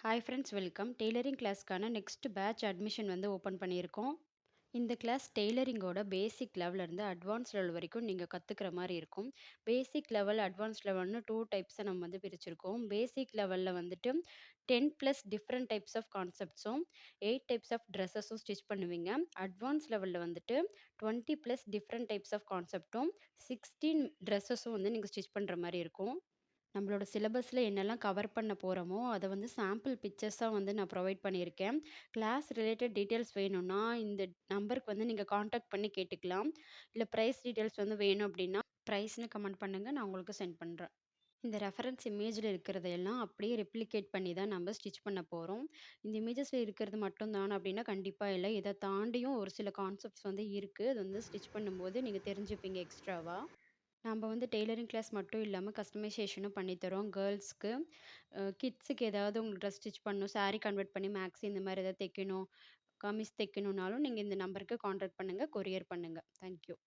Hi friends, welcome. Tailoring கிளாஸ்க்கான next batch admission வந்து open பண்ணியிருக்கோம். இந்த கிளாஸ் டெய்லரிங்கோட பேசிக் லெவல்லேருந்து அட்வான்ஸ் லெவல் வரைக்கும் நீங்கள் கற்றுக்கிற மாதிரி இருக்கும். பேசிக் லெவல், அட்வான்ஸ் லெவல்னு 2 டைப்ஸை நம்ம வந்து பிரிச்சிருக்கோம். பேசிக் லெவலில் வந்துட்டு 10 ப்ளஸ் டிஃப்ரெண்ட் டைப்ஸ் ஆஃப் கான்செப்ட்ஸும் 8 டைப்ஸ் ஆஃப் ட்ரெஸ்ஸஸும் ஸ்டிச் பண்ணுவீங்க. அட்வான்ஸ் லெவலில் வந்துட்டு 20 ப்ளஸ் டிஃப்ரெண்ட் டைப்ஸ் ஆஃப் கான்செப்ட்டும் 16 ட்ரெஸ்ஸஸும் வந்து நீங்கள் ஸ்டிச் பண்ணுற மாதிரி இருக்கும். நம்மளோட சிலபஸில் என்னெல்லாம் கவர் பண்ண போகிறோமோ அதை வந்து சாம்பிள் பிக்சர்ஸாக வந்து நான் ப்ரொவைட் பண்ணியிருக்கேன். கிளாஸ் ரிலேட்டட் டீட்டெயில்ஸ் வேணும்னா இந்த நம்பருக்கு வந்து நீங்கள் காண்டாக்ட் பண்ணி கேட்டுக்கலாம். இல்லை ப்ரைஸ் டீட்டெயில்ஸ் வந்து வேணும் அப்படின்னா ப்ரைஸ்னு கமெண்ட் பண்ணுங்கள், நான் உங்களுக்கு சென்ட் பண்ணுறேன். இந்த ரெஃபரன்ஸ் இமேஜில் இருக்கிறதையெல்லாம் அப்படியே ரெப்ளிகேட் பண்ணி தான் நம்ம ஸ்டிச் பண்ண போகிறோம். இந்த இமேஜஸில் இருக்கிறது மட்டும் தான் அப்படின்னா கண்டிப்பாக இல்லை. இதை தாண்டியும் ஒரு சில கான்செப்ட்ஸ் வந்து இருக்குது. அது வந்து ஸ்டிச் பண்ணும்போது நீங்கள் தெரிஞ்சுப்பீங்க எக்ஸ்ட்ராவாக. நம்ம வந்து டெய்லரிங் கிளாஸ் மட்டும் இல்லாமல் கஸ்டமைசேஷனும் பண்ணித்தரோம் கேர்ள்ஸ்க்கு. கிட்ஸுக்கு ஏதாவது உங்களுக்கு ட்ரெஸ் ஸ்டிச் பண்ணணும், சாரீ கன்வெர்ட் பண்ணி மேக்ஸி இந்த மாதிரி ஏதாவது தைக்கணும், கமீஸ் தைக்கணுன்னாலும் நீங்கள் இந்த நம்பருக்கு கான்டாக்ட் பண்ணுங்கள், கொரியர் பண்ணுங்கள். தேங்க்யூ.